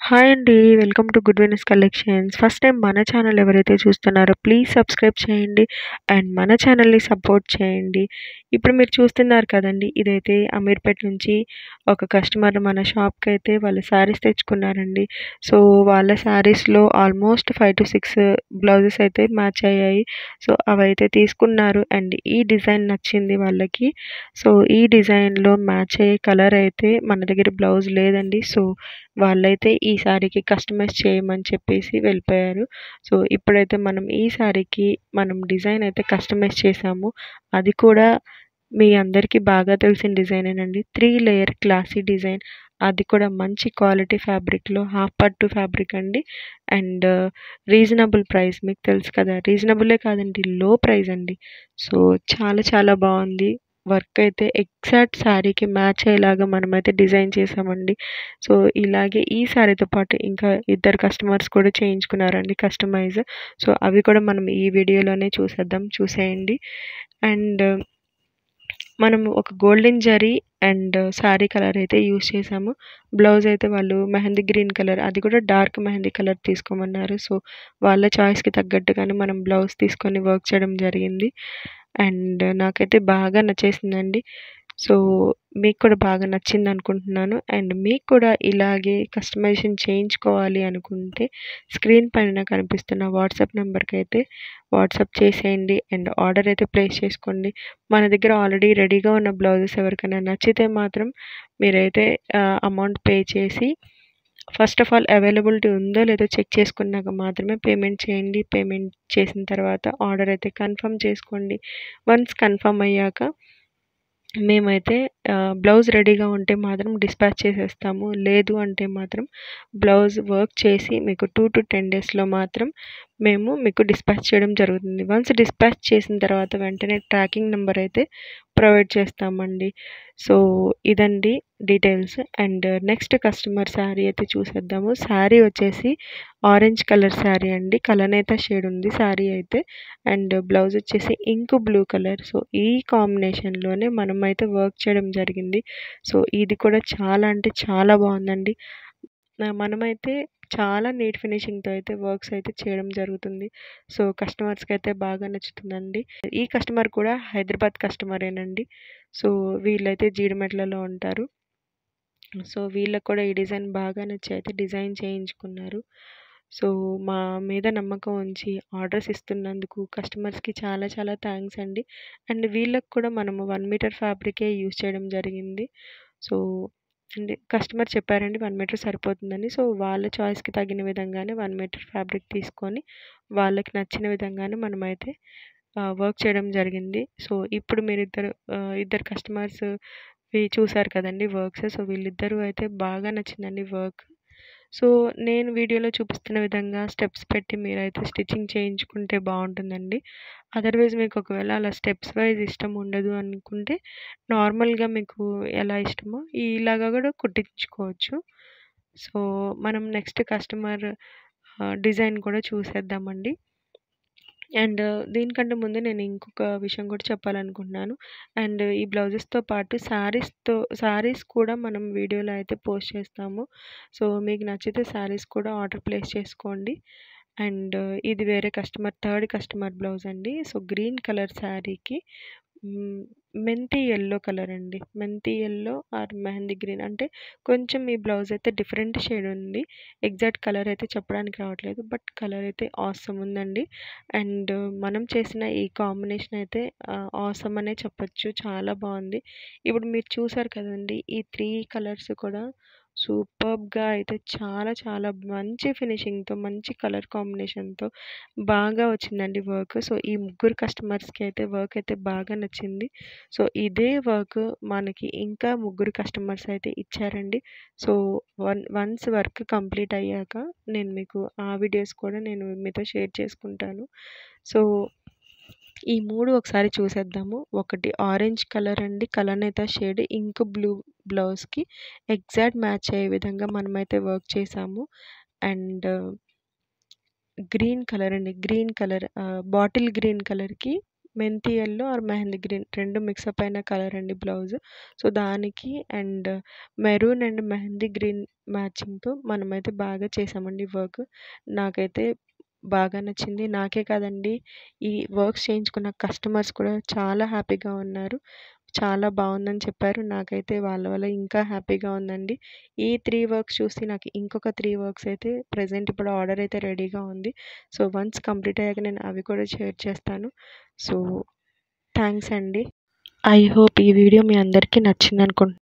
Hi అండి. Welcome to good vines collections. First time మన channel ఎవరైతే చూస్తున్నారో ప్లీజ్ సబ్స్క్రైబ్ చేయండి. అండ్ మన ఛానల్‌ని సపోర్ట్ చేయండి. ఇప్పుడు మీరు చూస్తున్నారు కదండీ! ఇదైతే అమీర్పేట్ నుంచి ఒక కస్టమర్ మన షాప్‌కైతే వాళ్ళు శారీస్ తెచ్చుకున్నారండి. సో, వాళ్ళ శారీస్‌లో ఆల్మోస్ట్ 5-6 బ్లౌజెస్ అయితే మ్యాచ్ అయ్యాయి. సో, అవైతే తీసుకున్నారు. అండ్ ఈ డిజైన్ నచ్చింది వాళ్ళకి. సో, ఈ డిజైన్‌లో మ్యాచ్ అయ్యే కలర్ అయితే మన దగ్గర బ్లౌజ్ లేదండి. సో, వాళ్ళైతే ఈ శారీకి కస్టమైజ్ చేయమని చెప్పేసి వెళ్ళిపోయారు. సో, ఇప్పుడైతే మనం ఈ శారీకి డిజైన్ అయితే కస్టమైజ్ చేశాము. అది కూడా మీ అందరికీ బాగా తెలిసిన డిజైనేనండి. 3 లేయర్ క్లాసీ డిజైన్. అది కూడా మంచి క్వాలిటీ ఫ్యాబ్రిక్‌లో హాఫ్ పట్టు ఫ్యాబ్రిక్ అండి. అండ్ రీజనబుల్ ప్రైస్ మీకు తెలుసు కదా! రీజనబులే కాదండి, లో ప్రైస్ అండి. సో, చాలా చాలా బావుంది. వర్క్ అయితే ఎగ్జాక్ట్ శారీకి మ్యాచ్ అయ్యేలాగా మనమైతే డిజైన్ చేశామండి. సో, ఇలాగే ఈ శారీతో పాటు ఇంకా ఇద్దరు కస్టమర్స్ కూడా చేయించుకున్నారండి కస్టమైజ్. సో, అవి కూడా మనం ఈ వీడియోలోనే చూసేద్దాం. చూసేయండి. అండ్ మనము ఒక golden zari and sari colour అయితే యూజ్ చేసాము. బ్లౌజ్ అయితే వాళ్ళు మెహందీ గ్రీన్ కలర్, అది కూడా డార్క్ మెహందీ కలర్ తీసుకోమన్నారు. సో, వాళ్ళ చాయిస్‌కి తగ్గట్టుగానే మనం బ్లౌజ్ తీసుకొని వర్క్ చేయడం జరిగింది. అండ్ నాకైతే బాగా నచ్చేసిందండి. సో, మీకు కూడా బాగా నచ్చిందనుకుంటున్నాను. అండ్ మీకు కూడా ఇలాగే కస్టమైజేషన్ చేయించుకోవాలి అనుకుంటే స్క్రీన్ పైన కనిపిస్తున్న వాట్సాప్ నెంబర్‌కైతే వాట్సాప్ చేసేయండి. అండ్ ఆర్డర్ అయితే ప్లేస్ చేసుకోండి. మన దగ్గర ఆల్రెడీ రెడీగా ఉన్న బ్లౌజెస్ ఎవరికైనా నచ్చితే మాత్రం మీరైతే అమౌంట్ పే చేసి ఫస్ట్ ఆఫ్ ఆల్ అవైలబిలిటీ ఉందో లేదో చెక్ చేసుకున్నాక మాత్రమే పేమెంట్ చేయండి. పేమెంట్ చేసిన తర్వాత ఆర్డర్ అయితే కన్ఫర్మ్ చేసుకోండి. వన్స్ కన్ఫర్మ్ అయ్యాక మేమైతే బ్లౌజ్ రెడీగా ఉంటే మాత్రం డిస్పాచ్ చేసేస్తాము. లేదు అంటే మాత్రం బ్లౌజ్ వర్క్ చేసి మీకు 2-10 డేస్‌లో మాత్రం మేము మీకు డిస్పాచ్ చేయడం జరుగుతుంది. వన్స్ డిస్పాచ్ చేసిన తర్వాత వెంటనే ట్రాకింగ్ నంబర్ అయితే ప్రొవైడ్ చేస్తామండి. సో, ఇదండి details. And next customer sari అయితే చూసేద్దాము. శారీ వచ్చేసి ఆరెంజ్ కలర్ శారీ అండి. కలనేత షేడ్ ఉంది శారీ అయితే. అండ్ బ్లౌజ్ వచ్చేసి ఇంక్ బ్లూ కలర్. సో, ఈ కాంబినేషన్‌లోనే మనమైతే వర్క్ చేయడం జరిగింది. సో, ఇది కూడా చాలా అంటే చాలా బావుందండి. మనమైతే చాలా నీట్ ఫినిషింగ్‌తో అయితే వర్క్స్ అయితే చేయడం జరుగుతుంది. సో, కస్టమర్స్‌కైతే బాగా నచ్చుతుందండి. ఈ కస్టమర్ కూడా హైదరాబాద్ కస్టమరేనండి. సో, వీళ్ళైతే జీడిమెట్లలో ఉంటారు. సో, వీళ్ళకి కూడా ఈ డిజైన్ బాగా నచ్చి అయితే డిజైన్ చేయించుకున్నారు. సో, మా మీద నమ్మకం ఉంచి ఆర్డర్స్ ఇస్తున్నందుకు కస్టమర్స్‌కి చాలా చాలా థాంక్స్ అండి. అండ్ వీళ్ళకి కూడా మనము 1 మీటర్ ఫ్యాబ్రికే యూజ్ చేయడం జరిగింది. సో, అండ్ కస్టమర్ చెప్పారండి 1 మీటర్ సరిపోతుందని. సో, వాళ్ళ చాయిస్‌కి తగిన విధంగానే 1 మీటర్ ఫ్యాబ్రిక్ తీసుకొని వాళ్ళకి నచ్చిన విధంగానే మనమైతే వర్క్ చేయడం జరిగింది. సో, ఇప్పుడు ఇద్దరు కస్టమర్స్‌వి చూసారు కదండీ వర్క్స్. సో, వీళ్ళిద్దరూ అయితే బాగా నచ్చిందండి వర్క్. సో, నేను వీడియోలో చూపిస్తున్న విధంగా స్టెప్స్ పెట్టి మీరైతే స్టిచ్చింగ్ చేయించుకుంటే బావుంటుందండి. అదర్‌వైజ్ మీకు ఒకవేళ అలా స్టెప్స్ వైస్ ఇష్టం ఉండదు అనుకుంటే నార్మల్‌గా మీకు ఎలా ఇష్టమో ఇలాగా కూడా కుట్టించుకోవచ్చు. సో, మనం నెక్స్ట్ కస్టమర్ డిజైన్ కూడా చూసేద్దామండి. అండ్ దీనికంటే ముందు నేను ఇంకొక విషయం కూడా చెప్పాలనుకుంటున్నాను. అండ్ ఈ బ్లౌజెస్‌తో పాటు శారీస్ కూడా మనం వీడియోలో అయితే పోస్ట్ చేస్తాము. సో, మీకు నచ్చితే శారీస్ కూడా ఆర్డర్ ప్లేస్ చేసుకోండి. అండ్ ఇది వేరే థర్డ్ కస్టమర్ బ్లౌజ్ అండి. సో, గ్రీన్ కలర్ శారీకి హ్మ్. మెంతి యెల్లో కలర్ అండి. మెంతి యెల్లో ఆర్ మెహందీ గ్రీన్, అంటే కొంచెం ఈ బ్లౌజ్ అయితే డిఫరెంట్ షేడ్ ఉంది. ఎగ్జాక్ట్ కలర్ అయితే చెప్పడానికి రావట్లేదు. బట్ కలర్ అయితే ఆసమ్ ఉందండి. అండ్ మనం చేసిన ఈ కాంబినేషన్ అయితే ఆసమ్ అనే చెప్పొచ్చు. చాలా బావుంది. ఇప్పుడు మీరు చూసారు కదండీ! ఈ 3 కలర్స్ కూడా సూపర్బ్‌గా అయితే చాలా చాలా మంచి ఫినిషింగ్‌తో, మంచి కలర్ కాంబినేషన్‌తో బాగా వచ్చిందండి వర్క్. సో, ఈ ముగ్గురు కస్టమర్స్‌కి అయితే వర్క్ అయితే బాగా నచ్చింది. సో, ఇదే వర్క్ మనకి ఇంకా ముగ్గురు కస్టమర్స్ అయితే ఇచ్చారండి. సో, వన్స్ వర్క్ కంప్లీట్ అయ్యాక నేను మీకు ఆ వీడియోస్ కూడా నేను మీతో షేర్ చేసుకుంటాను. సో, ఈ 3 ఒకసారి చూసేద్దాము. ఒకటి ఆరెంజ్ కలర్ అండి. కలనేత షేడ్ ఇంక్ బ్లూ బ్లౌజ్‌కి ఎగ్జాక్ట్ మ్యాచ్ అయ్యే విధంగా మనమైతే వర్క్ చేశాము. అండ్ గ్రీన్ కలర్ అండి. బాటిల్ గ్రీన్ కలర్‌కి మెంతి yellow or mehndi green 2 mix up అయిన కలర్ అండి బ్లౌజ్. సో, దానికి and maroon and mehndi green మ్యాచింగ్‌తో మనమైతే బాగా చేసామండి వర్క్. నాకైతే బాగా నచ్చింది. నాకే కాదండి, ఈ వర్క్స్ చేయించుకున్న కస్టమర్స్ కూడా చాలా హ్యాపీగా ఉన్నారు. చాలా బావుందని చెప్పారు. నాకైతే వాళ్ళ వల్ల ఇంకా హ్యాపీగా ఉందండి. ఈ 3 వర్క్స్ చూసి నాకు ఇంకొక 3 వర్క్స్ అయితే ప్రెజెంట్ ఇప్పుడు ఆర్డర్ అయితే రెడీగా ఉంది. సో, వన్స్ కంప్లీట్ అయ్యాక నేను అవి కూడా షేర్ చేస్తాను. సో, థాంక్స్ అండి. ఐ హోప్ ఈ వీడియో మీ అందరికీ నచ్చిందనుకుంటున్నాను.